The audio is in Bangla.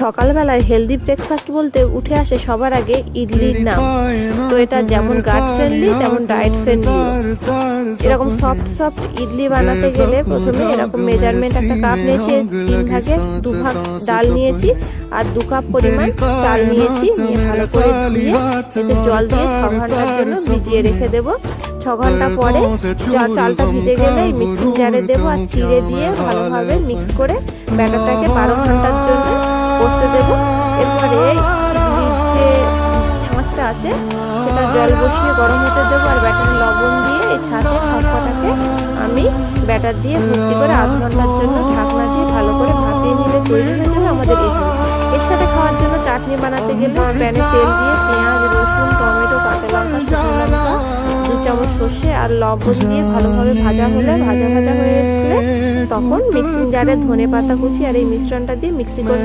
সকালবেলায় হেলদি ব্রেকফাস্ট বলতে উঠে আসে সবার আগে ইডলির নাম। তো এটা যেমন গাট ফ্রেন্ডলি তেমন ডায়েট ফ্রেন্ডলি। এরকম সফট ইডলি বানাতে গেলে প্রথমে এরকম মেজারমেন্ট একটা কাপ নিয়েছি, 3 ভাগে 2 ভাগ ডাল নিয়েছি আর 2 কাপ পরিমাণ চাল নিয়েছি। নিয়ে ভালো করে ধুয়ে এতে জল দিয়ে 6 ঘন্টার জন্য ভিজিয়ে রেখে দেবো। 6 ঘন্টা পরে চালটা ভিজে গেলে মিক্সিং জারে দেবো আর চিড়ে দিয়ে ভালোভাবে মিক্স করে ব্যাটারটাকে 12 ঘন্টার জন্য বসতে দেবো। এরপরে ইডলির যে ছাঁচটা আছে সেটা জল বসিয়ে গরম হতে দেবো আর ব্যাটারে লবণ দিয়ে এই ছাঁচে সবকটাকে আমি ব্যাটার দিয়ে ভর্তি করে আধ ঘন্টার জন্য ঢাকনা দিয়ে ভালো করে ভাপিয়ে নিলে তৈরি হয়ে যাবে আমাদের ইডলি। এর সাথে খাওয়ার জন্য চাটনি বানাতে গেলে প্যানে তেল দিয়ে পেঁয়াজ, রসুন, টমেটো, কাঁচা লঙ্কা, শুকনো লঙ্কা, 2 চামচ সর্ষে আর লবণ দিয়ে ভালোভাবে ভাজা হয়ে গেলে তখন মিক্সিং জারে ধনেপাতা কুচি আর এই মিশ্রণটা দিয়ে মিক্সি করে